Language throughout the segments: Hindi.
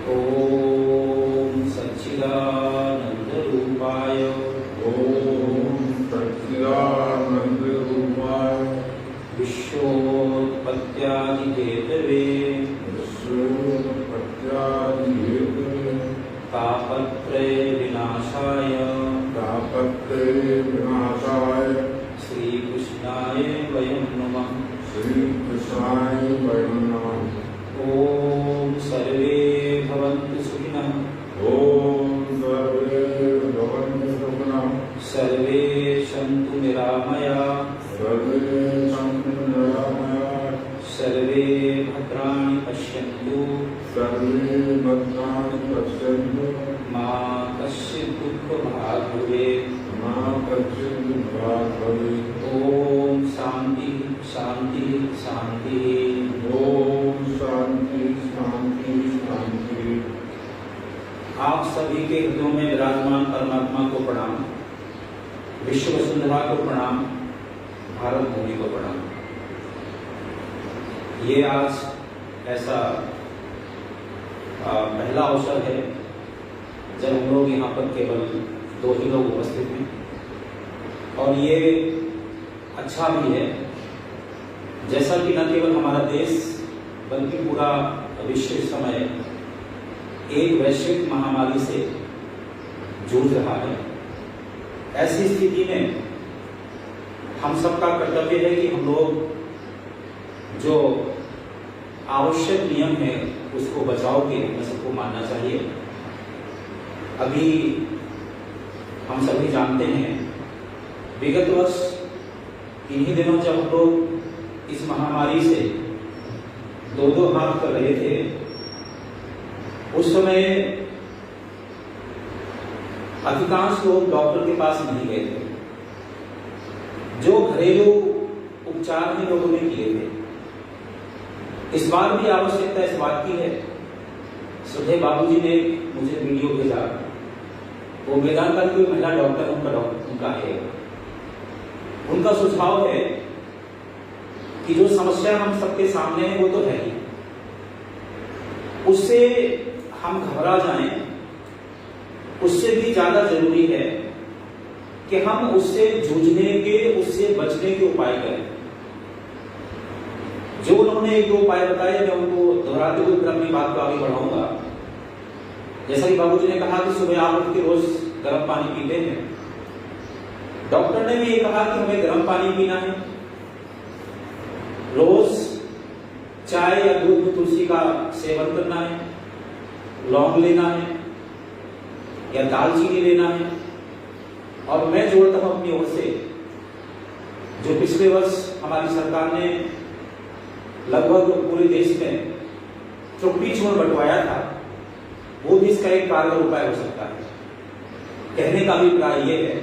ओम सच्चिदानंदरूपाय ओम सच्चिदानंदरूपाय विश्वोत्पत्त्यादिहेतवे विश्वोत्पत्त्यादिहेतवे तापत्रय विनाशाय श्री कृष्णाय वयं नमः। श्रीकृष्णाय वयं नमः। ओम सर्वे भवन्तु सुखिनः। ओम सर्वे भवन्तु सुखिनः। सर्वे सन्तु निरामयाः। सर्वे सन्तु निरामयाः। सर्वे भद्राणि पश्यन्तु। सर्वे भद्राणि पश्यन्तु। मा कश्चित् दुःखभाग् भवेत्। मा कश्चित् दुःखभाग् भवेत्। ओम शांति शांति शांति। ओम शांति शांति शांति। आप सभी के हृदयों में विराजमान परमात्मा को प्रणाम, विश्व वसुंधरा को प्रणाम, भारत भूमि को प्रणाम। ये आज ऐसा पहला अवसर है जब हम लोग यहाँ पर केवल 2 ही लोग उपस्थित हैं, और ये अच्छा भी है जैसा कि न केवल हमारा देश बल्कि पूरा विश्व इस समय एक वैश्विक महामारी से जूझ रहा है। ऐसी स्थिति में हम सबका कर्तव्य है कि हम लोग जो आवश्यक नियम है उसको बचाव के लिए सबको मानना चाहिए। अभी हम सभी जानते हैं विगत वर्ष इन्हीं दिनों जब हम लोग इस महामारी से 2-2 हाथ कर रहे थे, उस समय अधिकांश लोग डॉक्टर के पास नहीं गए थे। जो घरेलू उपचार हैं लोगों ने किए थे। इस बार भी आवश्यकता इस बात की है। सुधे बाबूजी ने मुझे वीडियो भेजा, वो वेदांता की महिला डॉक्टर उनका है। उनका सुझाव है कि जो समस्या हम सबके सामने है वो तो है ही, उससे हम घबरा जाएं, उससे भी ज्यादा जरूरी है कि हम उससे जूझने के, उससे बचने के उपाय करें। जो उन्होंने 1-2 उपाय बताए, मैं उनको दोहराते हुए फिर अपनी बात को आगे बढ़ाऊंगा। जैसा कि बाबूजी ने कहा कि सुबह आप उठ के रोज गर्म पानी पीते हैं, डॉक्टर ने भी ये कहा कि हमें गर्म पानी पीना है। रोज चाय या दूध में तुलसी का सेवन करना है, लौंग लेना है या दालचीनी लेना है। और मैं जोड़ता हूं अपनी ओर से, जो पिछले वर्ष हमारी सरकार ने लगभग पूरे देश में चुप्पी चूर्ण बंटवाया था, वो भी इसका एक कारगर उपाय हो सकता है। कहने का अभिप्राय यह है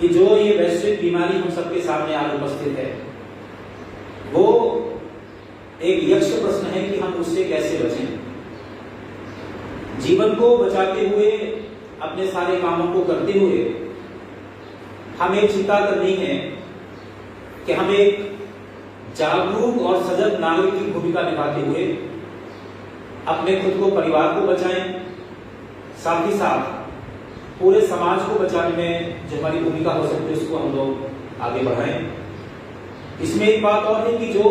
कि जो ये वैश्विक बीमारी हम सबके सामने आज उपस्थित है, वो एक यक्ष प्रश्न है कि हम उससे कैसे बचें। जीवन को बचाते हुए, अपने सारे कामों को करते हुए हमें चिंता करनी है कि हम एक जागरूक और सजग नागरिक की भूमिका निभाते हुए अपने खुद को, परिवार को बचाएं, साथ ही साथ पूरे समाज को बचाने में जो हमारी भूमिका हो सकती है उसको हम लोग आगे बढ़ाएं। इसमें एक बात और है कि जो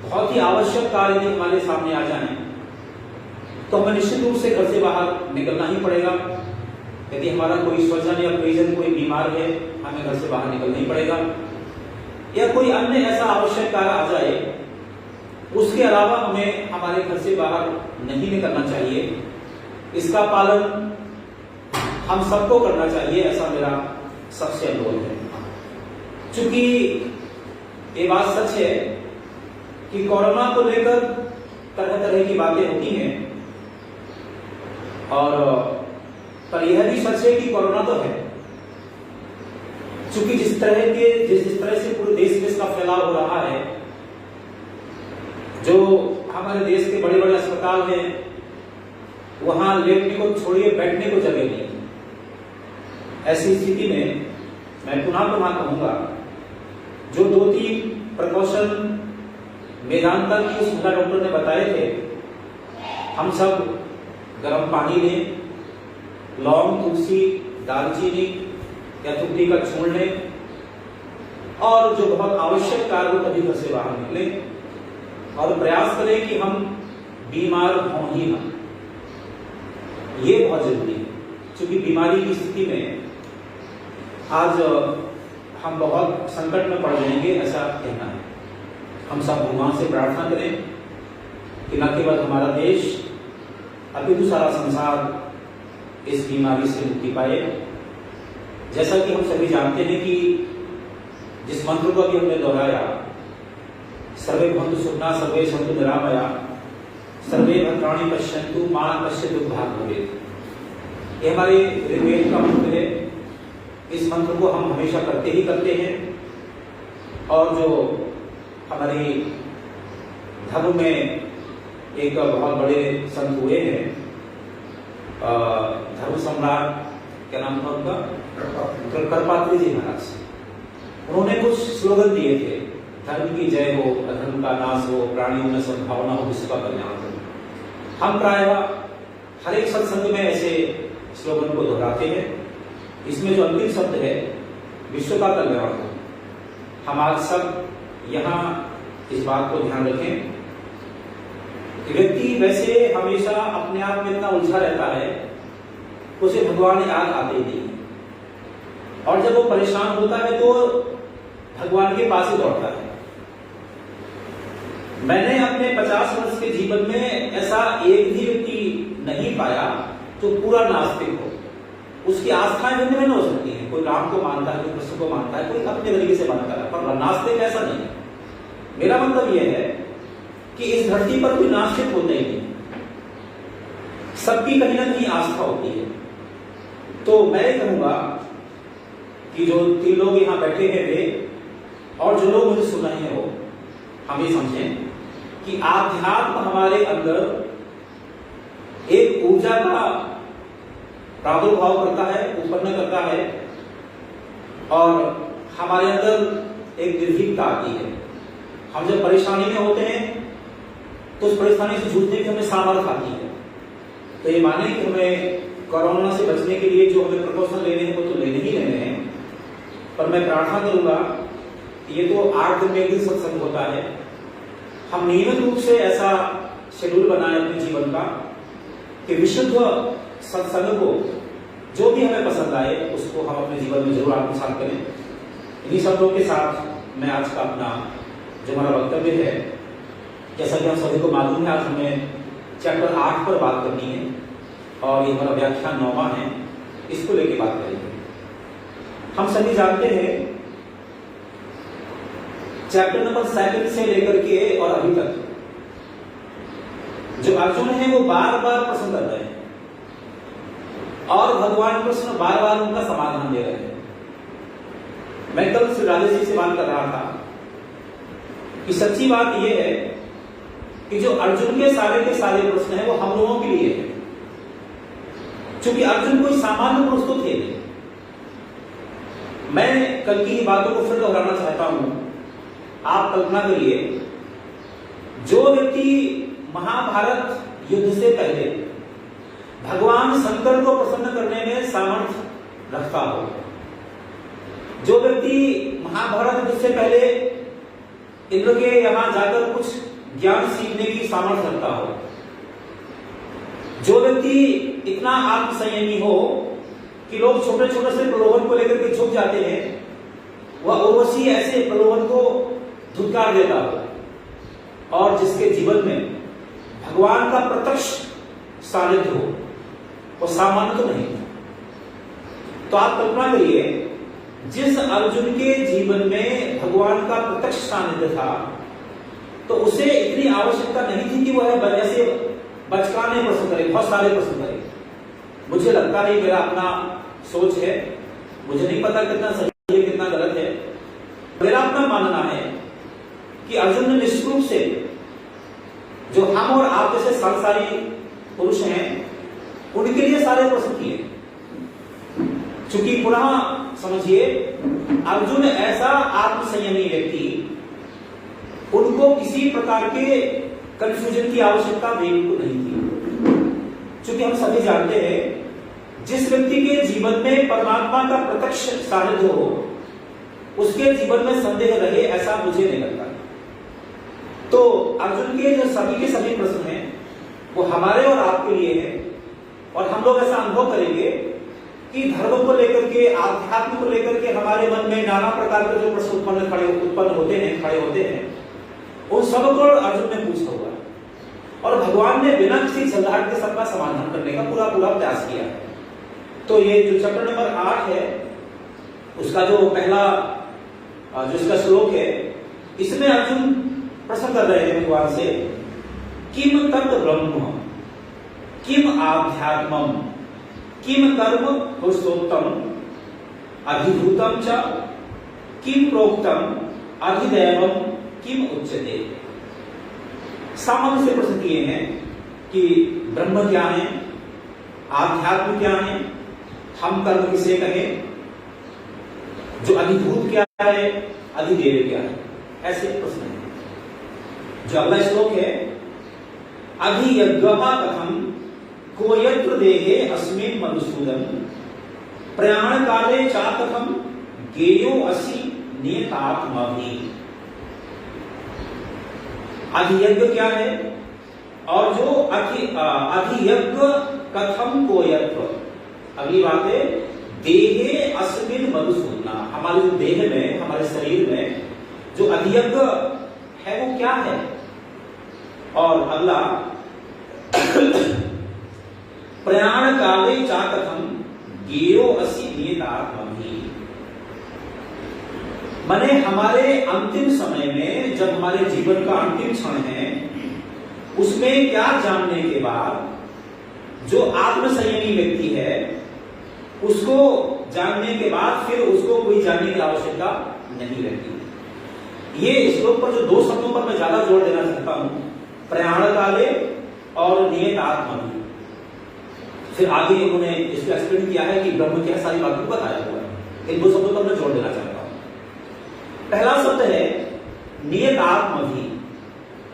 बहुत ही आवश्यक कार्य यदि हमारे सामने आ जाएं तो हमें निश्चित रूप से घर से बाहर निकलना ही पड़ेगा। यदि हमारा कोई स्वजन या परिजन कोई बीमार है, हमें घर से बाहर निकलना ही पड़ेगा। या कोई अन्य ऐसा आवश्यक कार्य आ जाए, उसके अलावा हमें हमारे घर से बाहर नहीं निकलना चाहिए। इसका पालन हम सबको करना चाहिए, ऐसा मेरा सबसे अनुरोध है। चूंकि ये बात सच है कि कोरोना को लेकर तरह तरह की बातें होती हैं, और पर यह भी सच है कि कोरोना तो है। चूंकि जिस तरह से पूरे देश में इसका फैलाव हो रहा है, जो हमारे देश के बड़े बड़े अस्पताल हैं, वहां लेटने को छोड़िए, बैठने को जगह नहीं। ऐसी स्थिति में मैं पुनः कहूंगा, जो 2-3 प्रिकॉशन वेदांता की उस महिला डॉक्टर ने बताए थे, हम सब गर्म पानी लें, लौंग, तुलसी, दालचीनी या तुलसी का चूर्ण लें और जो बहुत आवश्यक कार्य हो तभी घर से बाहर निकलें और प्रयास करें कि हम बीमार हों ही ना। ये बहुत जरूरी है क्योंकि बीमारी की स्थिति में आज हम बहुत संकट में पड़ जाएंगे, ऐसा कहना है। हम सब भगवान से प्रार्थना करें कि न केवल हमारा देश अपितु सारा संसार इस बीमारी से मुक्ति पाए। जैसा कि हम सभी जानते हैं कि जिस मंत्र को अभी हमने दोहराया, सर्वे भवन्तु सुखिनः सर्वे सन्तु निरामया सर्वे भद्राणि पश्यन्तु मा कश्चित् दुर्भाग् भवेत्। ये हमारे ऋग्वेद का मंत्र है। इस मंत्र को हम हमेशा करते ही करते हैं और जो हमारे धर्म में एक बहुत बड़े संत हुए हैं, धर्म सम्राट, क्या नाम था उनका, करपात्री जी महाराज। उन्होंने कुछ स्लोगन दिए थे, धर्म की जय हो, अधर्म का नाश हो, प्राणियों में सद्भावना हो, विश्व का कल्याण हो। हम प्रायः हर एक सत्संग में ऐसे स्लोगन को दोहराते हैं। इसमें जो अंतिम शब्द है विश्व का कल्याण हो। हम आज सब यहाँ इस बात को ध्यान रखें। व्यक्ति वैसे हमेशा अपने आप में इतना उलझा रहता है, उसे भगवान याद आते ही नहीं, और जब वो परेशान होता है तो भगवान के पास ही दौड़ता है। मैंने अपने 50 वर्ष के जीवन में ऐसा एक भी व्यक्ति नहीं पाया जो पूरा नास्तिक हो। उसकी आस्थाएं भिन्न भिन्न हो सकती हैं, कोई राम को मानता है, कोई कृष्ण को मानता है, कोई अपने तरीके से मानता है, पर नास्तिक ऐसा नहीं है। मेरा मतलब यह है कि इस धरती पर कोई नास्तिक होता ही नहीं, सबकी कहीं ना कहीं आस्था होती है। तो मैं कहूंगा कि जो 3 लोग यहां बैठे हैं वे और जो लोग मुझे सुन रहे हैं वो हम ये समझें कि आध्यात्म हमारे अंदर एक ऊर्जा का प्रादुर्भाव करता है, उत्पन्न करता है और हमारे अंदर एक निर्भीकता आती है। हम जब परेशानी में होते हैं तो उस परेशानी से जूझने की हमें सामर्थ्य आती है। तो ये माने कि हमें कोरोना से बचने के लिए जो हमें प्रिकॉशन लेने हैं वो तो लेने ही लेने हैं, पर मैं प्रार्थना करूंगा कि ये तो 8 दिन में एक दिन सत्संग होता है, हम नियमित रूप से ऐसा शेड्यूल बनाएं अपने जीवन का कि विशुद्ध सत्संग को जो भी हमें पसंद आए उसको हम अपने जीवन में जरूर आत्मसात करें। इन्हीं शब्दों के साथ मैं आज का अपना जो हमारा वक्तव्य है, जैसा कि हम सभी को मालूम है, आज हमें चैप्टर 8 पर बात करनी है और ये हमारा व्याख्यान 9वां है, इसको लेके बात करेंगे। हम सभी जानते हैं चैप्टर नंबर 7 से लेकर के और अभी तक जो अर्जुन है वो बार बार प्रश्न कर रहे हैं और भगवान कृष्ण बार बार उनका समाधान दे रहे हैं। मैं कल श्री राधे जी से बात कर रहा था कि सच्ची बात यह है कि जो अर्जुन के सारे प्रश्न है वो हम लोगों के लिए है, क्योंकि अर्जुन कोई सामान्य पुरुष तो थे नहीं। मैं कल की बातों को फिर दोहराना चाहता हूं। आप कल्पना करिए, जो व्यक्ति महाभारत युद्ध से पहले भगवान शंकर को प्रसन्न करने में सामर्थ्य रखता हो, जो व्यक्ति महाभारत युद्ध से पहले इंद्र के यहां जाकर कुछ ज्ञान सीखने की सामर्थ्य रखता हो, जो व्यक्ति इतना आत्मसंयमी हो कि लोग छोटे छोटे से प्रलोभन को लेकर के झुक जाते हैं, वह उर्वशी ऐसे प्रलोभन को धुतकार देता हो और जिसके जीवन में भगवान का प्रत्यक्ष सानिध्य हो, वो सामान्य तो नहीं था। तो आप कल्पना करिए, जिस अर्जुन के जीवन में भगवान का प्रत्यक्ष सानिध्य था तो उसे इतनी आवश्यकता नहीं थी कि वह ऐसे बचकाने प्रश्न करे, बहुत सारे प्रश्न करे। मुझे लगता है, मेरा अपना सोच है, मुझे नहीं पता कितना सही है कितना गलत है, मेरा अपना मानना है कि अर्जुन ने निश्चित रूप से जो हम और आप जैसे संसारी पुरुष हैं उनके लिए सारे प्रश्न किए। चूंकि पुनः समझिए, अर्जुन ऐसा आत्मसंयमी व्यक्ति, उनको किसी प्रकार के कंफ्यूजन की आवश्यकता बिल्कुल नहीं थी। क्योंकि हम सभी जानते हैं जिस व्यक्ति के जीवन में परमात्मा का प्रत्यक्ष सानिध्य हो उसके जीवन में संदेह रहे, ऐसा मुझे नहीं लगता। तो अर्जुन के जो सभी के सभी प्रश्न हैं वो हमारे और आपके लिए है, और हम लोग ऐसा अनुभव करेंगे कि धर्म को लेकर के, आध्यात्म को लेकर के हमारे मन में नाना प्रकार के जो प्रश्न उत्पन्न होते हैं उन सबको अर्जुन ने पूछा हुआ है, और भगवान ने बिना किसी झल्लाहट के सबका समाधान करने का पूरा प्रयास किया है। तो ये जो चैप्टर नंबर 8 है उसका जो पहला जो इसका श्लोक है, इसमें अर्जुन प्रश्न कर रहे हैं भगवान से, किम तत् ब्रह्म किम आध्यात्मम किम कर्म पुरुषोत्तम अधिभूतम च किम प्रोक्तम अधिदैवम किम उच्यते। सामान्य से प्रश्न किए हैं कि ब्रह्म क्या है, आध्यात्म क्या है, हम कर्म किसे कहें, जो अधिभूत क्या है, अधिदेव क्या है, ऐसे प्रश्न है। जो अगला श्लोक है, अधियज्ञः कथम को यत्र देहे अस्मिन् मधुसूदन प्रयाण काले चा कथम गेयो असि नियतात्मभि। अधियज्ञ क्या है, और जो अधियज्ञ कथम को यत्र, अगली बात है देहे अस्मिन् मधुसूदना, हमारे जो देह में, हमारे शरीर में जो अधियज्ञ है वो क्या है। और अगला प्रयाण काले चा कथम गेयो असि नियतात्मभि, माने हमारे अंतिम समय में, जब हमारे जीवन का अंतिम क्षण है, उसमें क्या जानने के बाद जो आत्मसंयमी व्यक्ति है उसको जानने के बाद फिर उसको कोई जानने की आवश्यकता नहीं रहती। ये श्लोक पर जो दो शब्दों पर मैं ज्यादा जोर देना चाहता हूं, प्रयाण काले और नियतात्मभि। फिर आगे उन्होंने इसको एक्सप्लेन किया है कि ब्रह्म क्या, सारी बातों को बताया हुआ है। इन दो शब्दों पर मैं जोर देना चाहता हूं। पहला शब्द है नियतात्मभि,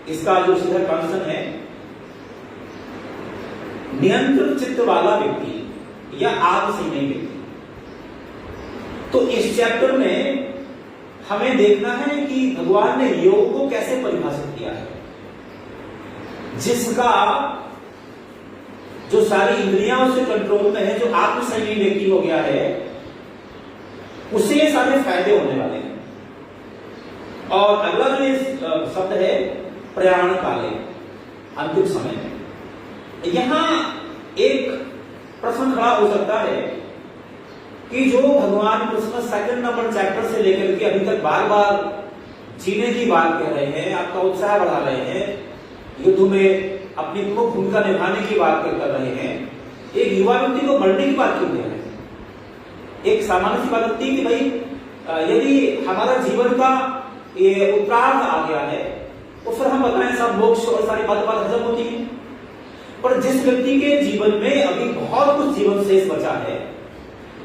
इसका जो सीधा ट्रांसलेशन है नियंत्रित चित्त वाला व्यक्ति या आत्मसंयमी व्यक्ति। तो इस चैप्टर में हमें देखना है कि भगवान ने योग को कैसे परिभाषित किया है, जिसका जो सारी इंद्रियां उसके कंट्रोल में है, जो आत्मसंयमी व्यक्ति हो गया है, उसे ये सारे फायदे होने वाले हैं। और अगला जो शब्द है प्रयाण काले, अंतिम समय में। यहां एक प्रश्न खड़ा हो सकता है कि जो भगवान कृष्ण सेकंड नंबर चैप्टर से लेकर के अभी तक बार बार जीने की बात कह रहे हैं, आपका उत्साह बढ़ा रहे हैं, युद्ध में अपनी प्रमुख भूमिका निभाने की बात कर रहे हैं, एक युवा व्यक्ति को मरने की बात क्यों कह रहे हैं। एक सामान्य सी बात होती है कि भाई यदि हमारा जीवन का ये उत्तरार्ध आ गया है तो फिर हम बताएं सब मोक्ष और सारी बात हजम होती है। पर जिस व्यक्ति के जीवन में अभी बहुत कुछ जीवन शेष बचा है,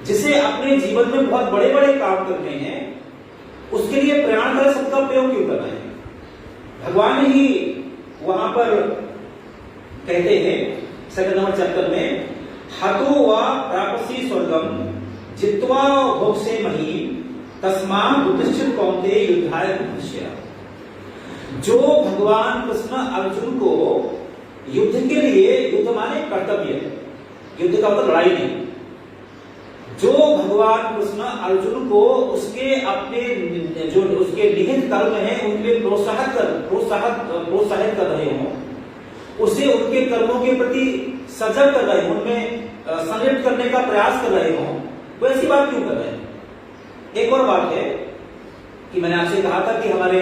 जिसे अपने जीवन में बहुत बड़े बड़े काम करने हैं, उसके लिए प्रयाण का शब्द का प्रयोग क्यों करना है। भगवान ही वहां पर कहते हैं सेकंड नंबर चैप्टर में, हतो वा प्रापसी स्वर्गम जित्वा भोक्से मही तस्मात् बुद्धिश्चित कौन्तेय युद्धाय कुरुष्य। जो भगवान कृष्ण अर्जुन को युद्ध के लिए, युद्ध माने कर्तव्य, युद्ध का मतलब लड़ाई नहीं, जो भगवान कृष्ण अर्जुन को उसके अपने जो उसके निहित कर्म है उनके प्रोत्साहित कर रहे हों, उसे उनके कर्मों के प्रति सजग कर रहे हों, उनमें संलिप्त करने का प्रयास कर रहे हों, वो ऐसी बात क्यों कर रहे हैं। एक और बात है कि मैंने आपसे कहा था कि हमारे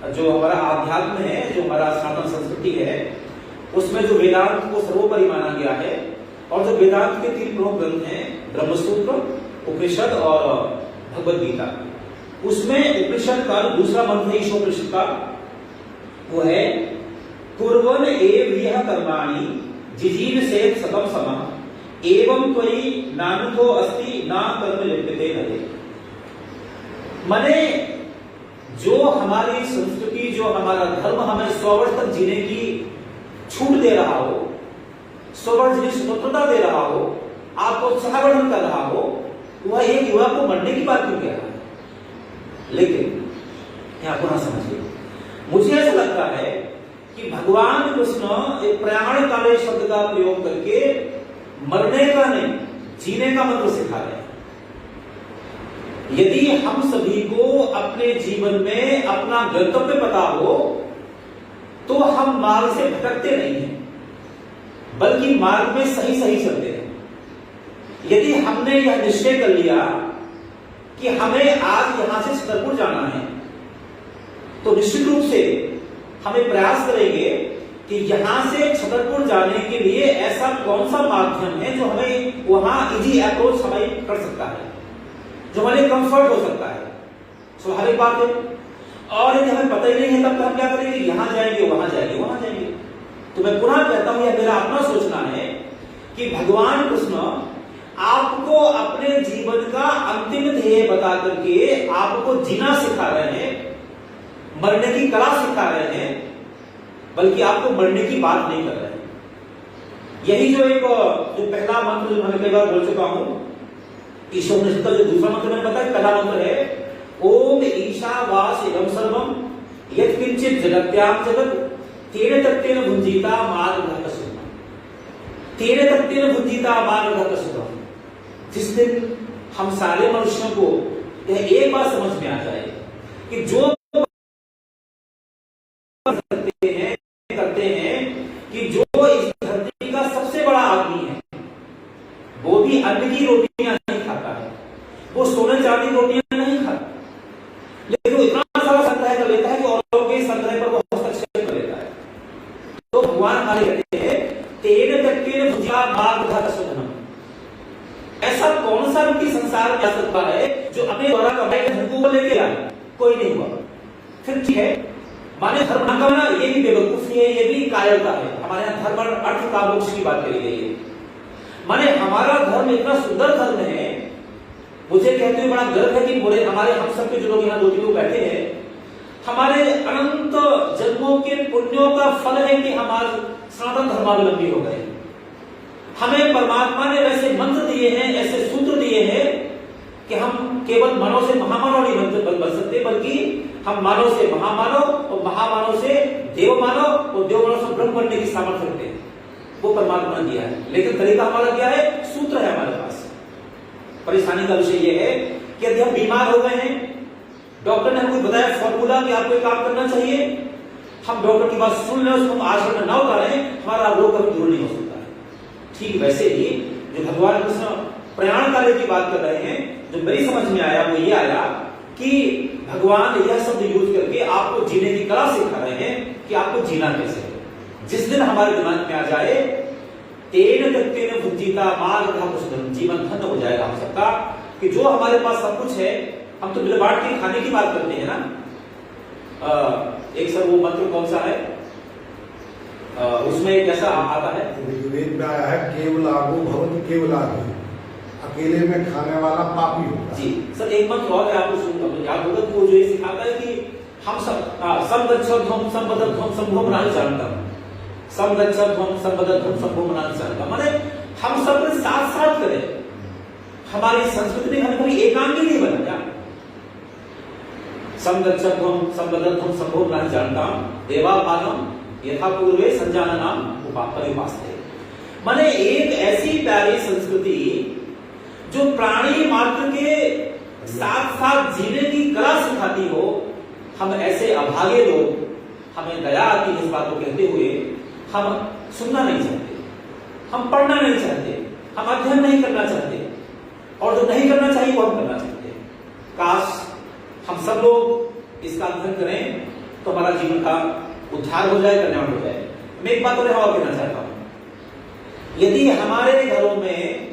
जो हमारा आध्यात्म है, जो हमारा सनातन संस्कृति है, उसमें जो वेदांत को सर्वोपरि माना गया है, और जो वेदांत के 3 प्रमुख ग्रंथ हैं, ब्रह्मसूत्र, उपनिषद और भगवद गीता, उसमें उपनिषद का दूसरा मंत्र है ईशोपनिषद का, वो है कुर्वन् एव यः कर्माणि जिजीविषेत् शतं समः एवं त्वयि नानुतो अस्ति न कर्म लिप्यते नरे। माने जो हमारी संस्कृति, जो हमारा धर्म हमें 100 वर्ष तक जीने की छूट दे रहा हो, 100 जिन्हें स्वतंत्रता दे रहा हो, आपको उत्साह वर्धन कर रहा हो, वह एक युवा को मरने की बात क्यों कह रहा है? लेकिन यहां पुनः समझिए, मुझे ऐसा लगता है कि भगवान कृष्ण एक प्रयाण काले शब्द का प्रयोग करके मरने का नहीं, जीने का मंत्र सिखा रहे हैं। यदि हम सभी को अपने जीवन में अपना गंतव्य पता हो तो हम मार्ग से भटकते नहीं हैं, बल्कि मार्ग में सही सही चलते हैं। यदि हमने यह निश्चय कर लिया कि हमें आज यहां से छतरपुर जाना है, तो निश्चित रूप से हमें प्रयास करेंगे कि यहां से छतरपुर जाने के लिए ऐसा कौन सा माध्यम है जो हमें वहां इजी अप्रोच हमें कर सकता है, जो हमारे कंफर्ट हो सकता है। स्वाभाविक बात है। और यदि हमें पता ही नहीं है, तब तो हम क्या करेंगे? यहां जाएंगे, वहां जाएंगे, वहां जाएंगे। तो मैं पुनः कहता हूं, यह मेरा अपना सोचना है कि भगवान कृष्ण आपको अपने जीवन का अंतिम ध्येय बता करके आपको जीना सिखा रहे हैं, मरने की कला सिखा रहे हैं, बल्कि आपको मरने की बात नहीं कर रहे हैं। यही जो पहला मंत्र जो मैंने कई बार बोल चुका हूं, ईशोपनिषद का जो दूसरा मंत्र मैंने बताया, पहला मंत्र है ओम ईशावास इदं सर्वम यत्किंचित जगत्याम जगत तेन तत्तेन भुंजीता मार्गः तेन तत्तेन भुंजीता मार्गः। जिस दिन हम सारे मनुष्यों को यह एक बार समझ में आ जाए कि जो करते हैं कि जो इस धरती का सबसे बड़ा आदमी है, वो भी अन्न की रोटियां नहीं खाता है, वो सोने चांदी रोटियां नहीं खाता, लेकिन वो इतना सारा संग्रह कर लेता है कि औरों के संग्रह पर वो हस्तक्षेप कर लेता है। तो भगवान हमारे कहते हैं तेन तत्तेन भुंजीता मार्गः शोधनम। ऐसा कौन सा व्यक्ति संसार में आ सकता है जो अपने द्वारा कमाई के धन को लेके आए? कोई नहीं हुआ। फिर ठीक है, माने धर्म का ना, ये भी बेवकूफी है, ये भी कायरता है। हमारे यहाँ धर्म और अर्थ का मोक्ष की बात करी गई है। माने हमारा धर्म इतना सुंदर धर्म है, मुझे कहते हुए बड़ा गर्व है कि बोले हमारे हम सब के जो लोग यहाँ 2-3 लोग बैठे हैं, हमारे अनंत जन्मों के पुण्यों का फल है कि हमारे सनातन धर्मावलंबी हो गए। हमें परमात्मा ने वैसे मंत्र दिए हैं, ऐसे सूत्र दिए हैं कि हम केवल मानव से महामानव नहीं बन सकते, बल्कि हम मानव से महामानव और महामानव से देव मानव और देव मानव से ब्रह्म बनने की सामर्थ्य रखते हैं। वो परमात्मा ने दिया है, लेकिन तरीका हमारा क्या है? सूत्र है हमारे पास। परेशानी का विषय यह है कि यदि हम बीमार हो गए हैं, डॉक्टर ने हमको बताया फॉर्मूला कि आपको एक काम करना चाहिए, हम डॉक्टर की बात सुन लें, उसको हम आचरण न उतारें, हमारा रोग कभी दूर नहीं हो सकता है। ठीक वैसे ही जो भगवान कृष्ण प्रयाण काले की बात कर रहे हैं, जो मेरी समझ में आया वो ये आया कि भगवान यह शब्द यूज करके आपको जीने की कला सिखा रहे हैं कि आपको जीना कैसे है। जिस दिन हमारे दिमाग में आ जाए तेन तत्तेन भुंजीता मार्गः शोधनम, जीवन धन्य हो जाएगा हम सबका, कि जो हमारे पास सब कुछ है, हम तो मिल बांट के खाने की बात करते हैं ना। एक सर वो मंत्र कौन सा है, उसमें एक ऐसा आता है, वेद में आया है केवलागो भवति केवलागो, अकेले में खाने वाला पापी होता है। जी सर, एक मंत्र और है, आपको याद होगा कि वो जो ये सिखाता है कि हम सब समगच्छध्वम संबद्धध्वम संभोम नाहि जानता, समगच्छध्वम संबद्धध्वम संभोम नाहि जानता, माने हम सब साथ साथ करें। हमारी संस्कृति ने हमें कभी एकांगी नहीं बनाया। समगच्छध्वम संबद्धध्वम संभोम नाहि जानता देवापादम यथा पूर्वे संजाननाम उपास्ते। माने एक ऐसी प्यारी संस्कृति जो प्राणी मात्र के साथ साथ जीने की कला सिखाती हो। हम ऐसे अभागे लोग, हमें दया आती है इस बात को कहते हुए, हम सुनना नहीं चाहते, हम पढ़ना नहीं चाहते, हम अध्ययन नहीं करना चाहते, और जो नहीं करना चाहिए वो हम करना चाहते हैं। काश हम सब लोग इसका अध्ययन करें तो हमारा जीवन का उद्धार हो जाए, कल्याण हो जाए। मैं एक बात और कहना चाहता हूं, यदि हमारे घरों में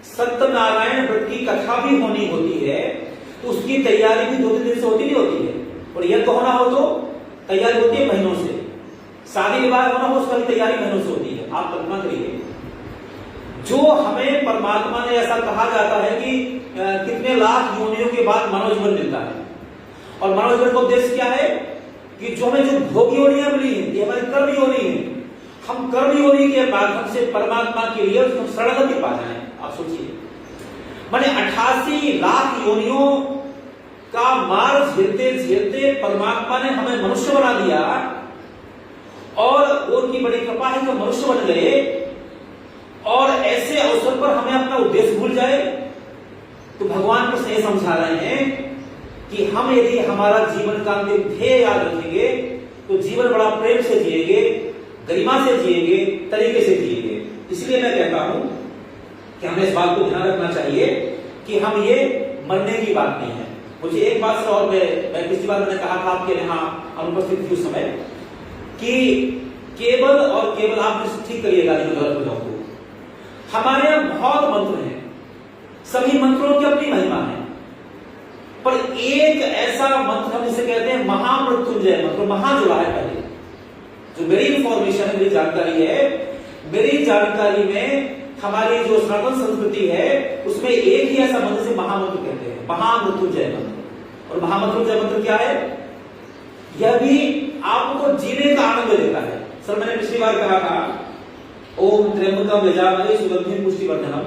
सत्यनारायण व्रत की कथा भी होनी होती है तो उसकी तैयारी भी 2-3 दिन से होती नहीं होती है। और यज्ञ होना हो तो तैयारी होती है महीनों से, शादी विवाह होना हो उसका भी तैयारी महीनों से होती है। आप कल्पना करिए, जो हमें परमात्मा ने ऐसा कहा जाता है कि कितने लाख योनियों के बाद मानव जीवन मिलता है, और मानव जीवन का उद्देश्य क्या है कि जो हमें जो भोग योनियां मिली है, ये हमारी कर्म योनि है, हम हम कर्म योनि के माध्यम से परमात्मा के लिए उसको शरणागति पा जाए। आप सोचिए, माने 88 लाख योनियों का मार झेलते झेलते परमात्मा ने हमें मनुष्य बना दिया, और उनकी बड़ी कृपा है कि मनुष्य बन गए, और ऐसे अवसर पर हमें अपना उद्देश्य भूल जाए। तो भगवान कृष्ण ये समझा रहे हैं कि हम यदि हमारा जीवन का अंतिम ध्येय याद रखेंगे तो जीवन बड़ा प्रेम से जिएंगे, गरिमा से जिएंगे, तरीके से जिएंगे। इसलिए मैं कहता हूं कि हमें इस बात को ध्यान रखना चाहिए कि हम ये मरने की बात नहीं है। मुझे एक बात से, और मैं पिछली बार मैंने कहा था आपके यहाँ अनुपस्थित थी उस समय, कि केवल और केवल आप ठीक करिएगा को, हमारे यहां बहुत मंत्र हैं, सभी मंत्रों की अपनी महिमा है, पर एक ऐसा मंत्र हम जिसे कहते हैं महामृत्युंजय मंत्र, महा जुड़ा है पहले। जो मेरी इंफॉर्मेशन है, मेरी जानकारी है, मेरी जानकारी में हमारी जो सनातन संस्कृति है उसमें एक ही ऐसा मंत्र से महामंत्र कहते हैं, महामृत्युंजय मंत्र। और महामृत्युंजय मंत्र क्या है? यह भी आपको जीने का आनंद देता है। सर मैंने पिछली बार कहा था, ओम त्र्यंबकम यजामहे सुगंधिं पुष्टिवर्धनम।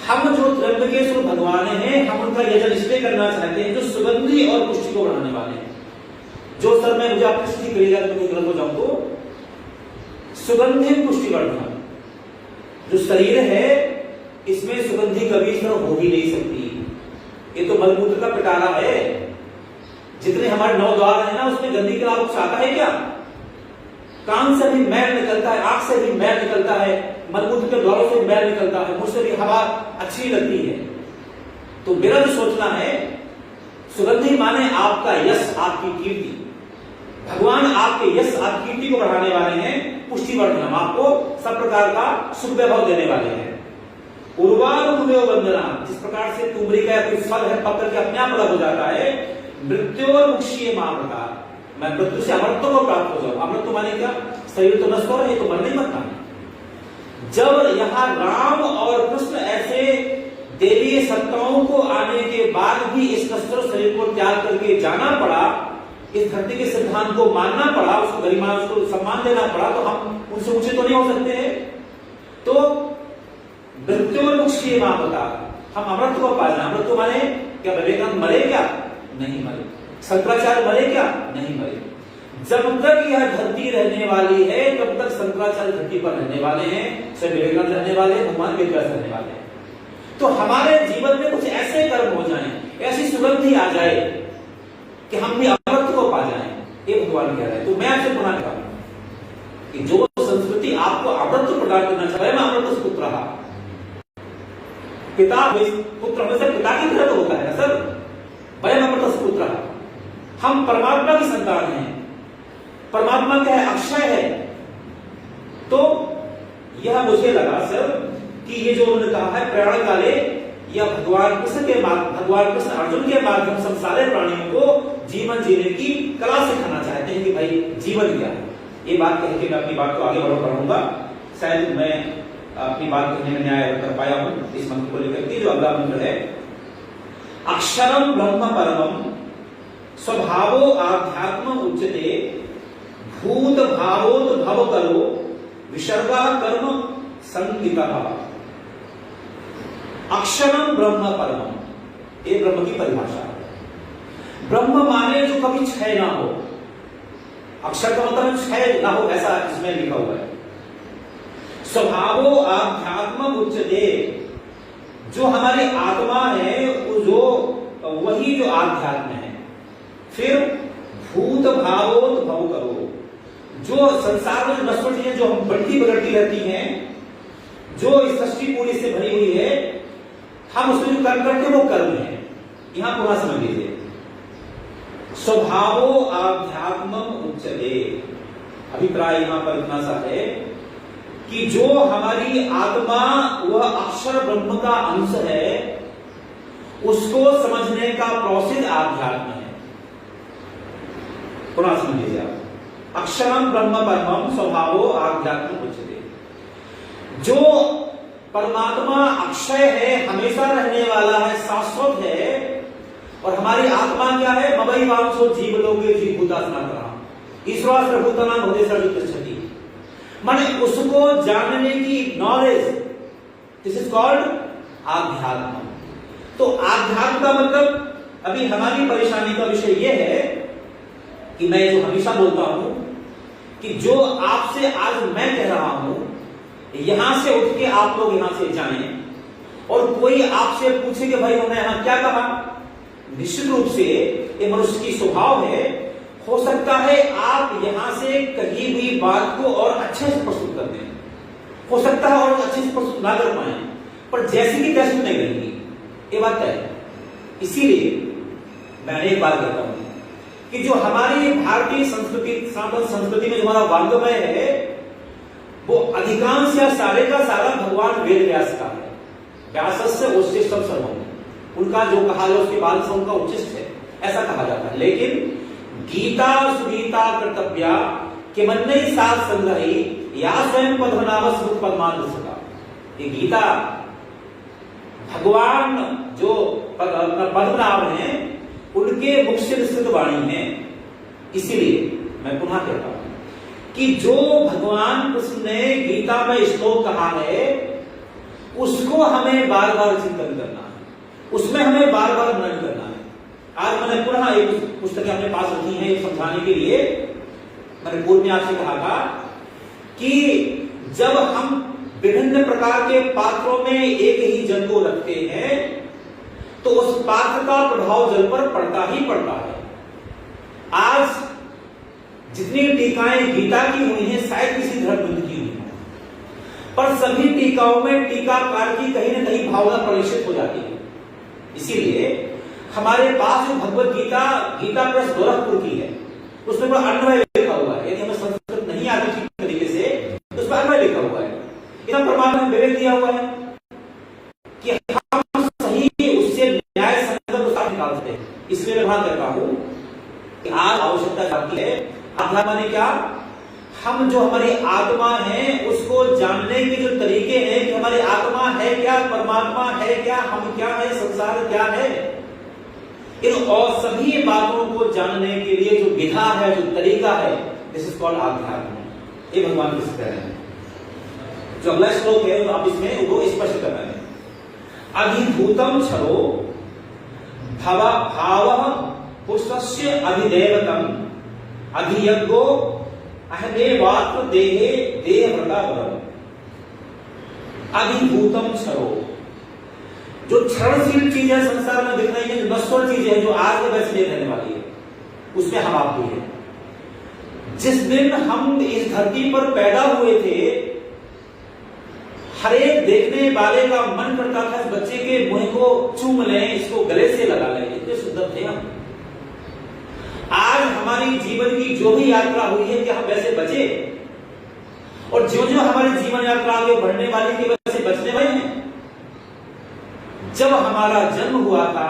हम जो त्र्यंबकेश्वर भगवान हैं, हम उनका यजन इसलिए करना चाहते हैं जो सुगंधि और पुष्टि को बढ़ाने वाले हैं। जो सर मैं मुझे आपकी स्थिति करेगा तो मैं गलत हो जाऊं तो सुगंधि पुष्टिवर्धनम, जो शरीर है इसमें सुगंधि कभी इस तरह हो ही नहीं सकती। ये तो मलमूत्र का पिटारा है। जितने हमारे 9 द्वार है ना, उसमें गंदगी का कुछ आता है क्या? कान से भी मैल निकलता है, आंख से भी मैल निकलता है, मलमूत्र के द्वारों से मैल निकलता है, मुझसे भी हवा अच्छी लगती है। तो मेरा जो सोचना है, सुगंधि माने आपका यश, आपकी कीर्ति। भगवान आपके यश, आपकी कीर्ति को बढ़ाने वाले हैं। पुष्टिवर्धनम, आपको सब प्रकार का सुख वैभव देने वाले हैं। उर्वारुकमेव वंदना, जिस प्रकार से तुमरी का कोई फल है पकड़ के अपने आप अलग हो जाता है, मृत्योर्मुक्षीय मामृता, मैं मृत्यु से अमृतत्व को प्राप्त हो जाऊं। अमृतत्व माने क्या? शरीर तो नष्ट हो रहे, तो मर नहीं मरना। जब यहां राम और कृष्ण ऐसे देवी सत्ताओं को आने के बाद भी इस नश्वर शरीर को त्याग करके जाना पड़ा, इस धरती के सिद्धांत को मानना पड़ा, उसको गरिमा, उसको सम्मान देना पड़ा, तो हम उनसे ऊंचे तो नहीं हो सकते हैं। तो मृत्योर्मुक्षीय मामृता, हम अमृत को पा जाए। अमृत माने क्या? विवेकानंद मरे क्या? नहीं मरे। शंकराचार्य मरे क्या? नहीं मरे। जब तक यह धरती रहने वाली है तब तक शंकराचार्य धरती पर रहने वाले हैं, स्वयं विवेकानंद रहने वाले हैं, भगवान वेदव्यास रहने वाले हैं। तो हमारे जीवन में कुछ ऐसे कर्म हो जाएं, ऐसी सुगंधि आ जाए कि हम भी अमृत को पा जाएं, ये भगवान कह रहे हैं। तो मैं आपसे पुनः कहता हूं कि जो संस्कृति आपको अमृत प्रदान करना चाह रहे, मैं अमृत पुत्र रहा। पिता पुत्र हमेशा पिता की तरह तो होता है ना सर, वह अमृत पुत्र रहा। हम परमात्मा की संतान हैं, परमात्मा क्या है? अक्षय है। तो यह मुझे लगा सर कि ये जो उन्होंने कहा है प्रयाण काले, या भगवान कृष्ण अर्जुन के माध्यम से सारे प्राणियों को जीवन जीने की कला सिखाना चाहते हैं कि भाई जीवन क्या है। ये बात कह के मैं अपनी बात को आगे बढ़ाऊंगा। शायद मैं अपनी बात कहने में न्याय कर पाया हूं इस मंत्र को लेकर के। जो अगला मंत्र है, अक्षरम ब्रह्म परमम स्वभावो आध्यात्म उच्यते भूत भावोद्भव करो विसर्गा कर्म संगीता। अक्षरम ब्रह्म परमम, ये ब्रह्म की परिभाषा है। ब्रह्म माने जो कभी क्षय ना हो। अक्षर का मतलब क्षय ना हो, ऐसा इसमें लिखा हुआ है। स्वभावो आध्यात्म उच्चते, जो हमारी आत्मा है जो वही जो आध्यात्म है। फिर भूत भावोद्भव करो, जो संसार में जो नश्वर चीजें जो हम बढ़ती बिगड़ती रहती हैं, जो इस सृष्टि पूरी से भरी हुई है, हम उसमें जो कर्म करते हैं वो कर्म है। यहां पूरा समझ लीजिए, स्वभावो आध्यात्म उच्चते। अभिप्राय यहां पर इतना सा है कि जो हमारी आत्मा वह अक्षर ब्रह्म का अंश है, उसको समझने का प्रोसेस आध्यात्म है। पुनः समझ लीजिए आप, अक्षरम ब्रह्म परमम स्वभावो आध्यात्म उच्चते। जो परमात्मा अक्षय है, हमेशा रहने वाला है, शाश्वत है, और हमारी आत्मा क्या है? मवई वांसो जीव लोगे जीव भूता सनातनः ईश्वर प्रभुता नाम होते सर्वत्र छति। माने उसको जानने की नॉलेज, दिस इज कॉल्ड आध्यात्म। तो आध्यात्म का मतलब, अभी हमारी परेशानी का विषय यह है कि मैं जो हमेशा बोलता हूं कि जो आपसे आज मैं कह रहा हूं, यहां से उठ के आप लोग यहां से जाएं और कोई आपसे पूछे कि भाई उन्होंने यहां क्या कहा, निश्चित रूप से ये मनुष्य की स्वभाव है, हो सकता है आप यहां से कही हुई बात को और अच्छे से प्रस्तुत कर दें, हो सकता है और अच्छे से प्रस्तुत ना कर पाए, पर जैसी की तैसी नहीं रहेगी, ये बात है। इसीलिए मैं एक बात कहता हूं कि जो हमारी भारतीय संस्कृति, सनातन संस्कृति में जो हमारा वांग्मय है, वो अधिकांश या सारे का सारा भगवान वेद व्यास का है। व्यासस्य उच्चिष्टम सर्वम, उनका जो कहा है उसके बाद से उनका उच्चिष्ट है, ऐसा कहा जाता है। लेकिन गीता सुगीता कर्तव्या किमन्नई सात संग्रही या स्वयं पद्मनाभ सुख पद्मानंद, ये गीता भगवान जो पद्मनाभ हैं उनके मुख से निश्चित वाणी है। इसीलिए मैं पुनः कहता हूं कि जो भगवान कृष्ण ने गीता में श्लोक कहा है, उसको हमें बार बार चिंतन करना है, उसमें हमें बार बार मनन करना है। आज मैंने पुनः एक पुस्तकें अपने पास रखी हैं ये समझाने के लिए। मैंने पूर्व में आपसे कहा था कि जब हम विभिन्न प्रकार के पात्रों में एक ही जल को रखते हैं तो उस पात्र का प्रभाव जल पर पड़ता ही पड़ता है। आज जितनी टीकाएं गीता की हुई हैं शायद किसी धर्म ग्रंथ की हुई हैं, पर सभी टीकाओं में टीकाकार की कहीं ना कहीं भावना प्रवेशित हो जाती है। इसीलिए हमारे पास जो भगवत गीता, गीता प्रेस गोरखपुर की है, उसमें बड़ा अन्वय लिखा हुआ है। यदि हमें संस्कृत नहीं आती ठीक तरीके से तो उसमें अन्वय लिखा हुआ है, इतना प्रमाण हमें विवेक दिया हुआ है कि हम सही उससे न्याय संगत उत्तर निकाल सकते हैं। इसलिए मैं बात करता हूं कि आज आवश्यकता जाती है आध्यात्म ने क्या, हम जो हमारी आत्मा है उसको जानने के जो तरीके हैं कि हमारी आत्मा है क्या, परमात्मा है क्या, हम क्या है, संसार क्या है, इन और सभी बातों को जानने के लिए जो विधा है, जो तरीका है, दिस इज कॉल्ड आध्यात्म। ये भगवान कृष्ण कह रहे हैं। जो अगला श्लोक है तो आप इसमें वो स्पष्ट कर रहे हैं। अधिभूतम क्षरो भाव पुष्पस्य अधिदेवतम अधियज्ञो अहमेवात्र देहे देहव्रता वरम। अधिभूतम क्षरो, जो क्षरणशील चीज है संसार में दिख रही है, जो नश्वर चीज है, जो आज के वैसे नहीं रहने वाली है, उसमें हम आप भी हैं। जिस दिन हम इस धरती पर पैदा हुए थे, हर एक देखने वाले का मन करता था इस बच्चे के मुंह को चूम लें, इसको गले से लगा लें, इतने सुंदर थे हम। आज हमारी जीवन की जो भी यात्रा हुई है कि हम वैसे बचे, और जो जो हमारी जीवन यात्रा आगे बढ़ने वाली थी वैसे बचने वाले हैं। जब हमारा जन्म हुआ था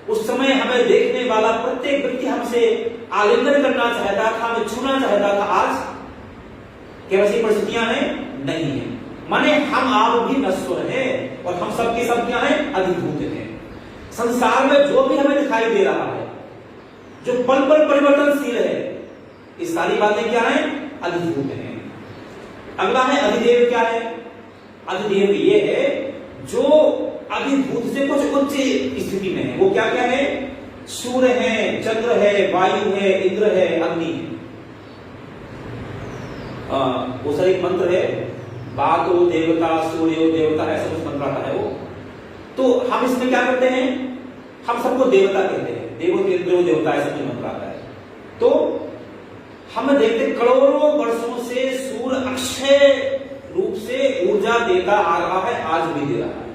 उस समय हमें देखने वाला प्रत्येक व्यक्ति हमसे आलिंगन करना चाहता था, हमें छूना चाहता था। आज क्या वैसी परिस्थितियां हैं? नहीं है। माने हम आप भी नश्वर हैं और हम सबके सब क्या हैं? अधिभूत हैं। संसार में जो भी हमें दिखाई दे रहा है, जो पल पल परिवर्तनशील है, ये सारी बातें क्या हैं? अधिभूत हैं। अगला है अधिदेव। क्या है अधिदेव? ये है जो अधिभूत से कुछ उच्च स्थिति में है। वो क्या क्या है? सूर्य है, चंद्र है, वायु है, इंद्र है, अग्नि है। वो सर एक मंत्र है, बातो देवता, सूर्यो देवता, ऐसा कुछ मंत्र आता है वो। तो हम इसमें क्या करते हैं? हम सबको देवता कहते हैं, देवो इंद्रो देवता, ऐसा कुछ मंत्र आता है। तो हम देखते करोड़ों वर्षों से सूर्य अक्षय रूप से ऊर्जा देता आ रहा है, आज भी दे रहा है।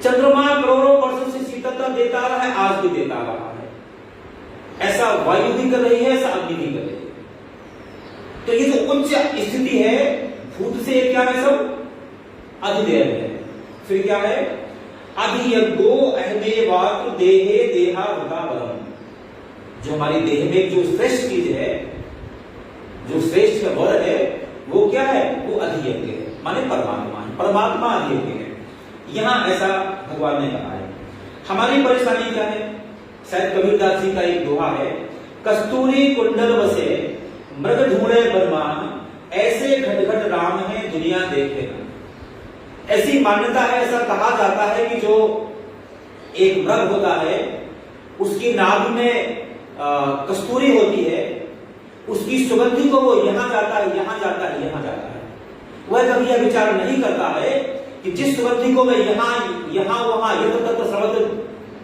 चंद्रमा करोड़ों वर्षों से शीतलता देता आ रहा है, आज भी देता आ रहा है। ऐसा वायु भी कर रही है, ऐसा अग्नि भी कर रही है। तो ये जो उच्च स्थिति है, भूत से क्या है? सब अधिदेव है। फिर क्या है? अधियज्ञो अहमेवात्र देहे देहावृता बलम। जो हमारी देह में जो श्रेष्ठ चीज है, जो श्रेष्ठ वर है, वो क्या है? वो अधियज्ञ है, माने परमात्मा है। परमात्मा अधियज्ञ है। यहां ऐसा भगवान ने कहा है। हमारी परेशानी क्या है? शायद कबीरदास जी का एक दोहा है, कस्तूरी कुंडल बसे मृग ढूंढे बरमान, ऐसे दुनिया देख लेना। ऐसी मान्यता है, ऐसा कहा जाता है कि जो एक मृग होता है उसकी नाभि में कस्तूरी होती है, उसकी सुगंधि को वो यहां जाता है, यहां जाता है, यहां जाता है। वह कभी यह विचार नहीं करता है कि जिस सुगंधि को मैं यहां यहां वहां यत्र तत्र सर्वत्र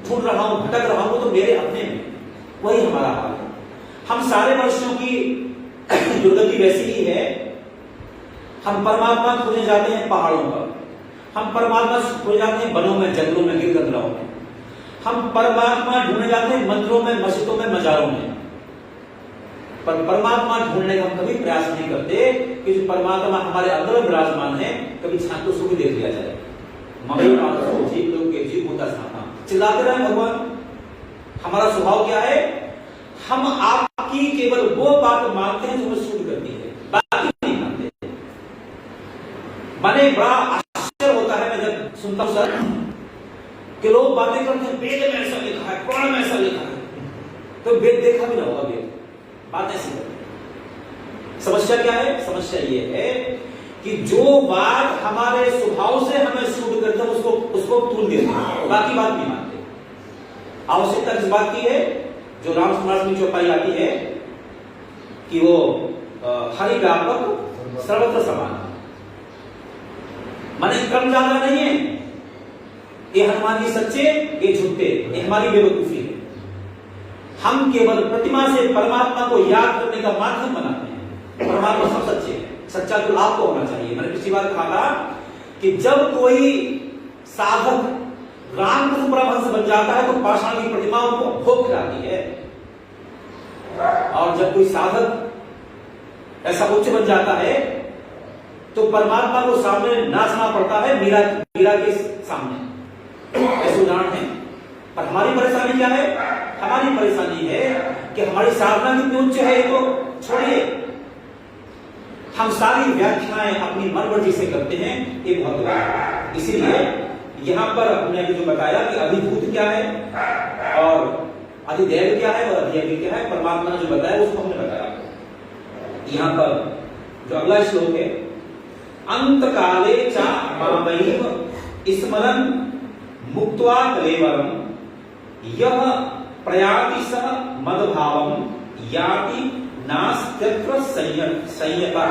ढूंढ रहा हूं, भटक रहा हूं, तो मेरे अपने में वही हमारा हाल है। हम सारे मनुष्यों की दुर्गति वैसी ही है। हम परमात्मा खोजने जाते हैं पहाड़ों पर, हम परमात्मा खोजने जाते हैं वनों में, जंगलों में, गिरगंदराओं में, हम परमात्मा ढूंढने जाते हैं मंदिरों में, मस्जिदों में, मजारों में। पर परमात्मा ढूंढने का हम कभी प्रयास नहीं करते कि जो परमात्मा हमारे अंदर विराजमान है, कभी छात्र उसको भी देख लिया जाए। जीव होता था, चिल्लाते रहे भगवान। हमारा स्वभाव क्या है? हम आपकी केवल वो बात मानते हैं जो हमें सूट करती है, बाकी नहीं मानते। माने बड़ा आश्चर्य होता है मैं जब सुनता हूं सर कि लोग बातें करते हैं, वेद में ऐसा लिखा है, पुराण में ऐसा लिखा है, तो वेद देखा भी ना होगा, वेद बात ऐसी है। समस्या क्या है? समस्या ये है कि जो बात हमारे स्वभाव से हमें सूट करते हैं उसको तूल देते हैं, बाकी बात नहीं मानते। आवश्यकता किस बात की है? जो राम समाज में चौपाई आती है कि वो हरि व्यापक सर्वत्र समान, माने क्रम ज्यादा नहीं है, ये हनुमान जी सच्चे, ये झूठे, ये हमारी बेवकूफी है। हम केवल प्रतिमा से परमात्मा को याद करने का माध्यम बनाते हैं। परमात्मा सब सच्चे हैं, सच्चा तो आपको होना चाहिए। मैंने पिछली बार कहा था कि जब कोई साधक रामकृष्ण परमहंस बन जाता है तो पाषाण की प्रतिमाओं को भोग खिलाती है, और जब कोई साधक ऐसा उच्च बन जाता है तो परमात्मा को सामने नाचना पड़ता है, मीरा के सामने। ऐसे उदाहरण है। पर हमारी परेशानी क्या है? हमारी परेशानी है कि हमारी साधना कितनी उच्च है, तो छोड़िए, हम सारी व्याख्याएं अपनी मनमर्जी से करते हैं, ये बहुत बड़ा है। इसीलिए यहां पर हमने अभी जो बताया कि अधिभूत क्या है और अधिदैव क्या है और अधिदैव क्या है, परमात्मा ने जो बताया उसको हमने बताया। यहां पर जो अगला श्लोक है, अंत काले चा मामैव स्मरन् मुक्त्वा कलेवरम् यह प्रयाति सह मदभावम् याति नास्त्यत्र संयता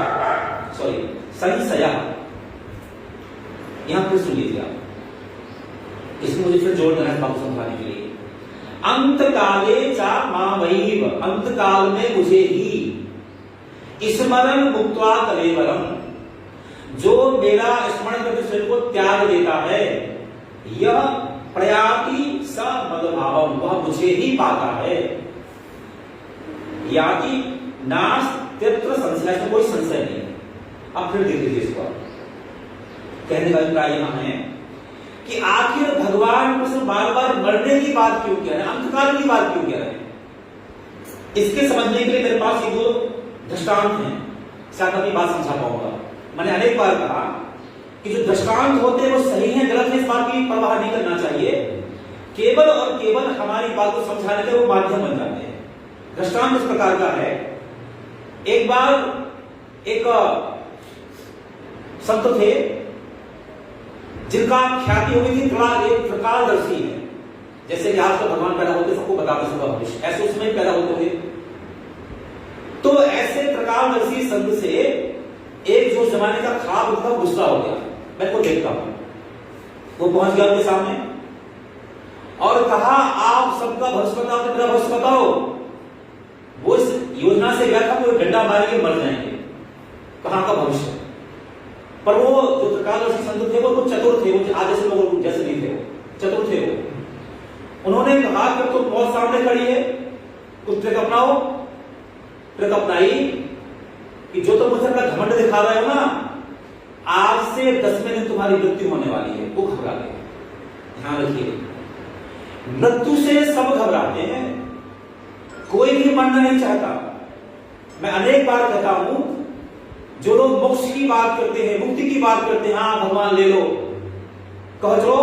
संशयः। यहां फिर सुन लीजिए आप, इसमें मुझे फिर जोड़ देना है बाबू समझाने के लिए। अंत काले चा मामैव, अंत काल में मुझे ही, स्मरण मुक्त्वा कलेवरम्, जो मेरा स्मरण करके शरीर को त्याग देता है, यह प्रयाति स मदभावम्, वह मुझे ही पाता है, याति नास्त्यत्र संशय, में कोई संशय नहीं। अब फिर देख लीजिए इसको। कहने का अभिप्राय यहां है कि आखिर भगवान कृष्ण बार बार मरने की बात क्यों कह रहे हैं, अंतकाल की बात क्यों कह रहे हैं? इसके समझने के लिए मेरे पास ये दो दृष्टांत हैं, शायद अपनी बात समझा पाऊंगा। मैंने अनेक बार कहा कि जो दृष्टांत होते हैं वो सही है गलत है, इस बात की परवाह नहीं करना चाहिए। केवल और केवल हमारी बात को समझाने के वो माध्यम बन जाते हैं। दृष्टांत इस प्रकार का है, एक बार एक संत थे जिनका ख्याति हुई थी, थोड़ा एक त्रिकालदर्शी है, जैसे कि आज तो भगवान पैदा होते सबको बताते सबका भविष्य, ऐसे उसमें पैदा होते हुए। तो ऐसे त्रिकालदर्शी संत से एक जो जमाने का ख्वाब था गुस्सा हो गया, मैं को देखता हूं। वो पहुंच गया उनके सामने और कहा, आप सबका भविष्य बताओ, मेरा भविष्य बताओ। वो इस योजना से गया था वो डंडा मार के मर जाएंगे, कहां का भविष्य। पर वो जो त्रिकालदर्शी संत थे वो चतुर थे, वो आज जैसे लोग जैसे नहीं थे, चतुर थे वो। उन्होंने कहा कि तो मौत सामने खड़ी है, कुछ ट्रिक अपनाओ। ट्रिक अपनाई कि जो तुम मुझे अपना घमंड दिखा रहे हो ना, आज से 10वें दिन तुम्हारी मृत्यु होने वाली है। वो घबरा गए। ध्यान रखिए, मृत्यु से सब घबराते हैं, कोई भी मरना नहीं चाहता। मैं अनेक बार कहता हूं, जो लोग मोक्ष की बात करते हैं, मुक्ति की बात करते हैं, हाँ भगवान ले लो, कहो चलो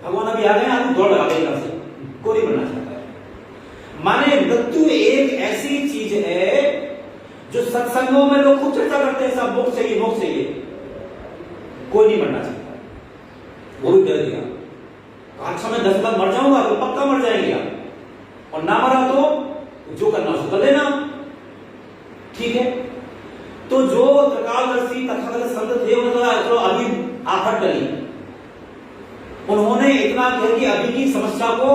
भगवान अभी आ गए, आदमी दौड़ लगा देगा से, कोई नहीं मरना चाहता है। माने मृत्यु एक ऐसी चीज है जो सत्संगों में लोग खूब चर्चा करते हैं, सब मोक्ष चाहिए मोक्ष चाहिए। कोई नहीं मरना चाहता, वो भी डर गया। अच्छा मैं 10 बार मर जाऊंगा तो पक्का मर जाएंगे आप, और ना मरा तो जो करना उसको कर लेना, ठीक है। तो जो त्रिकालदर्शी तथागत संत थे उन्होंने तो अभी आफत डली, उन्होंने इतना कह कि अभी की समस्या को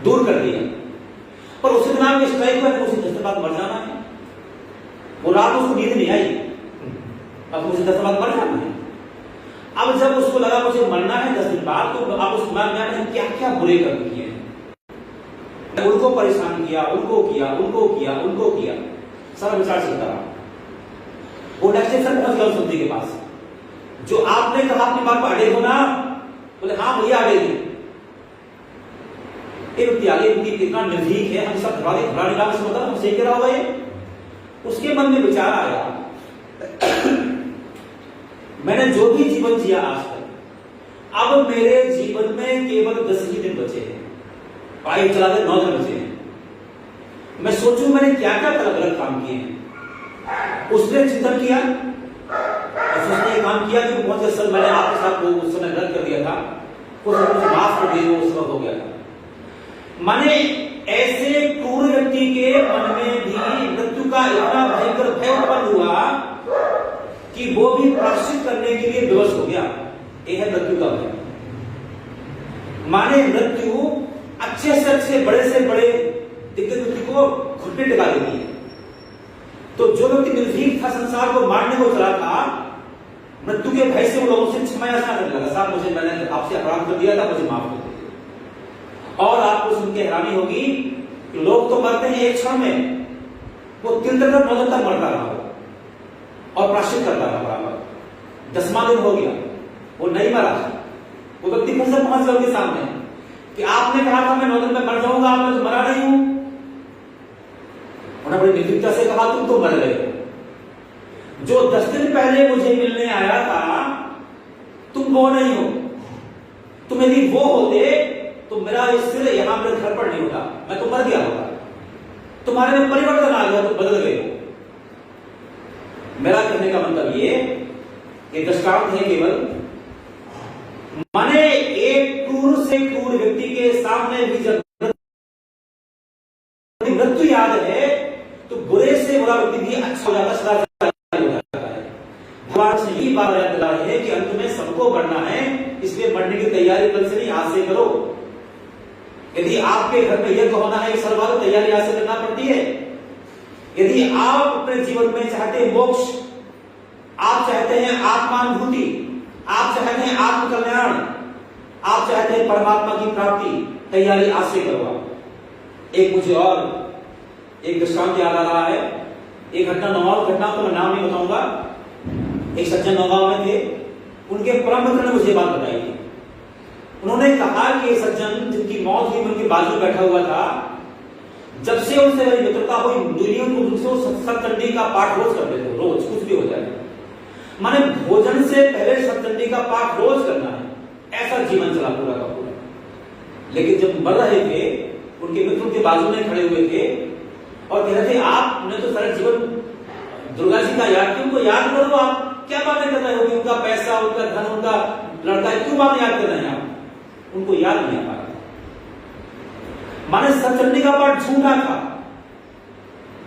दूर कर दिया, पर उसी दिन आपके स्ट्राइक हुआ उसी 10 बाद मर जाना है। वो रात उसको नींद नहीं आई, अब मुझे 10 बाद मर जाना है। अब जब उसको लगा मुझे मरना है 10 दिन बाद, तो अब उस दिमाग में मैंने क्या क्या बुरे कर्म किए हैं, उनको परेशान किया, उनको किया, उनको किया, उनको किया, सारा विचार चलता रहा। वो नेक्स्ट डे पहुंच गया उस व्यक्ति के पास, जो आपने कहा अपनी बात पर अड़े हो ना, बोले हाँ भैया अड़े थे। एक व्यक्ति आगे, व्यक्ति इतना निर्भीक है, हम सब घबराने लगा, मतलब हम सही कह रहा होगा ये। उसके मन में विचार आया, मैंने जो भी जीवन जिया आज तक, अब मेरे जीवन में केवल 10 ही दिन बचे हैं, बाइक चलाते 9 दिन बचे हैं, मैं सोचूं मैंने क्या क्या गलत काम किए हैं। उसने चिंतन किया, उसने ये काम किया कि पहुंच गया, सर मैंने आपके साथ वो उस समय गलत कर दिया था, मुझे माफ कर दीजिए, उस वक्त हो गया था। माने ऐसे क्रूर व्यक्ति के मन में भी मृत्यु का इतना भयंकर भय उत्पन्न हुआ कि वो भी प्रायश्चित करने के लिए विवश हो गया। यह है मृत्यु का भय। माने मृत्यु अच्छे से अच्छे, बड़े से बड़े दिग्गज व्यक्ति को घुटने टिका देती है। तो जो व्यक्ति निर्भीक था, संसार को मारने को चला था, मृत्यु के भय से वो लोगों से क्षमा याचना करने लगा, साहब मुझे, मैंने आपसे अपराध कर दिया था, मुझे माफ कर दीजिए। और आपको सुन के हैरानी होगी कि लोग तो मरते हैं एक क्षण में, वो 3 दिन 9 दिन तक मरता रहा और प्रायश्चित करता रहा बराबर। 10वां दिन हो गया, वो नहीं मरा, वो व्यक्ति फिर से पहुंच गया उनके सामने कि आपने कहा था मैं 9 दिन में मर जाऊंगा, आपने तो मरा नहीं हूं। उन्होंने बड़ी निर्भीकता से कहा तुम तो मर गए हो, जो 10 दिन पहले मुझे मिलने आया था तुम वो नहीं हो, तुम यदि वो होते तो मेरा सिर यहां मेरे घर पर नहीं होता, मैं तो मर गया होता, तुम्हारे में परिवर्तन आ गया, तुम बदल गए हो। मेरा कहने का मतलब ये दृष्टांत है केवल, माने एक क्रूर से क्रूर व्यक्ति के सामने भी जब मृत्यु याद है तो बुरे से बुरा व्यक्ति भी अच्छा हो जाता, सदा हो जाता है। भगवान से ही बात याद दिला रहे हैं कि अंत में सबको मरना है, इसलिए मरने की तैयारी कल से नहीं आज से करो। यदि आपके घर में यज्ञ होना है, सर्वाधिक तैयारी आज से करना पड़ती है। यदि आप अपने जीवन में चाहते हैं मोक्ष, आप चाहते हैं आत्मानुभूति, आप चाहते हैं आत्मकल्याण, आप चाहते हैं परमात्मा की प्राप्ति, तैयारी आज से करो। एक मुझे और एक दृष्टांत याद आ रहा है, एक घटना, नौगांव घटना, तो मैं नाम नहीं बताऊंगा। एक सज्जन नौगांव में थे, उनके परम मित्र ने मुझे बात बताई थी। उन्होंने कहा कि ये सज्जन जिनकी मौत हुई, उनके बाजू बैठा हुआ था, जब से उनसे मेरी मित्रता हुई, सप्तचंडी का पाठ रोज करते थे, रोज कुछ भी हो जाए, माने भोजन से पहले सप्तचंडी का पाठ रोज करना है, ऐसा जीवन चला पूरा का पूरा। लेकिन जब मर रहे थे, उनके मित्र उनके बाजू में खड़े हुए थे और कह रहे थे आपने तो सारा जीवन दुर्गा जी का याद किया, उनको याद करो, आप क्या बातें कर रहे हो, उनका पैसा, उनका धन, उनका लड़का, क्यों बातें याद कर रहे हैं आप? उनको याद नहीं आ पा रहा। माने सप्तचंडी का पाठ झूठा था।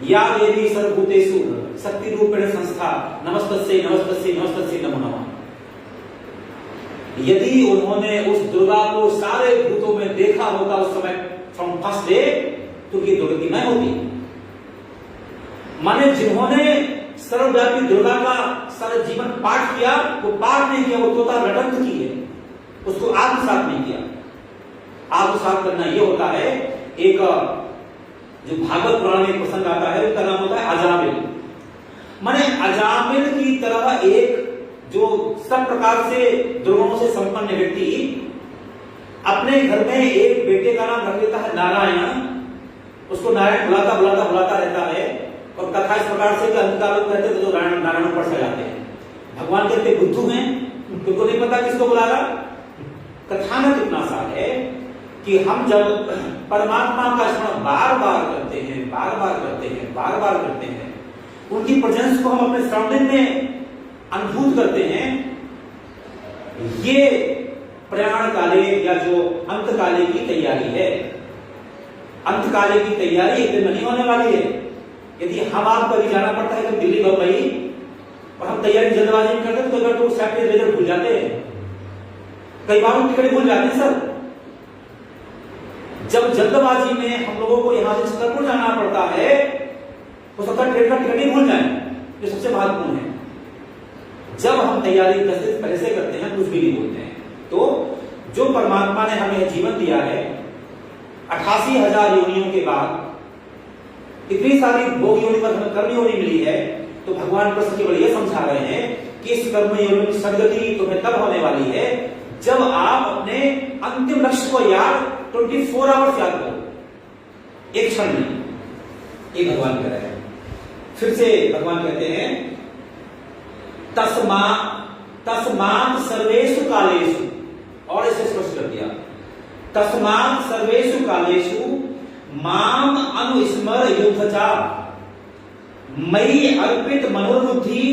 या देवी सर्वभूतेषु शक्ति रूपेण संस्था नमस्तस्यै नमस्तस्यै नमस्तस्यै नमो नमः। यदि उन्होंने उस दुर्गा को सारे भूतों में देखा होता उस समय फ्रॉम फर्स्ट डे, तो ये दुर्गति नहीं होती। माने जिन्होंने सर्वव्यापी दुर्गा का सारा जीवन पाठ किया, वो पाठ नहीं किया, वो तोता रटंत की है, उसको आत्मसात नहीं किया। आत्मसात करना यह होता है, एक जो भागवत पुराण में प्रसंग आता है उसका नाम होता है अजामिल। माने अजामिल की तरह एक जो सब प्रकार से दुर्गुणों से संपन्न व्यक्ति अपने घर में एक बेटे का नाम रख देता है नारायण, उसको नारायण बुलाता बुलाता बुलाता रहता है, और कथा इस प्रकार से अंधकार लोग कहते हैं तो नारायण ऊपर से जाते हैं। भगवान कहते बुद्धू हैं, तुमको नहीं पता किसको बुला रहा। कथा में कितना सार है कि हम जब परमात्मा का स्मरण बार बार करते हैं, बार बार करते हैं, बार बार करते हैं, उनकी प्रेजेंस को हम अपने सराउंडिंग में अनुभूत करते हैं, ये प्रयाण काले या जो अंत काले की तैयारी है। अंत काले की तैयारी एक दिन नहीं होने वाली है। यदि हम आप कभी जाना पड़ता है तो दिल्ली बम्बई, और हम तैयारी जल्दबाजी में करते हैं तो कई बार तो सैटरडे रिजल्ट भूल जाते हैं, कई बार हम टिकट भूल जाते हैं सर। जब जल्दबाजी में हम लोगों को यहां से छतरपुर जाना पड़ता है, हो सकता है ट्रेन का टिकट ही भूल जाए, जो सबसे महत्वपूर्ण है। जब हम तैयारी 10 दिन पहले से करते हैं, कुछ भी नहीं बोलते हैं। तो जो परमात्मा ने हमें जीवन दिया है, 88,000 योनियों के बाद इतनी सारी भोग योनि पर हमें कर्म योनि मिली है, तो भगवान कृष्ण केवल यह समझा रहे हैं कि इस कर्म योनि की सदगति तुम्हें तब होने वाली है जब आप अपने अंतिम लक्ष्य को याद 24 आवर्स याद करो, एक क्षण नहीं। ये भगवान कह रहे हैं। फिर से भगवान कहते हैं तस्मात् सर्वेषु कालेषु, और इसे स्पष्ट कर दिया, तस्मात् सर्वेषु कालेषु माम अनुस्मर युद्धचा मयि अर्पित मनोबुद्धि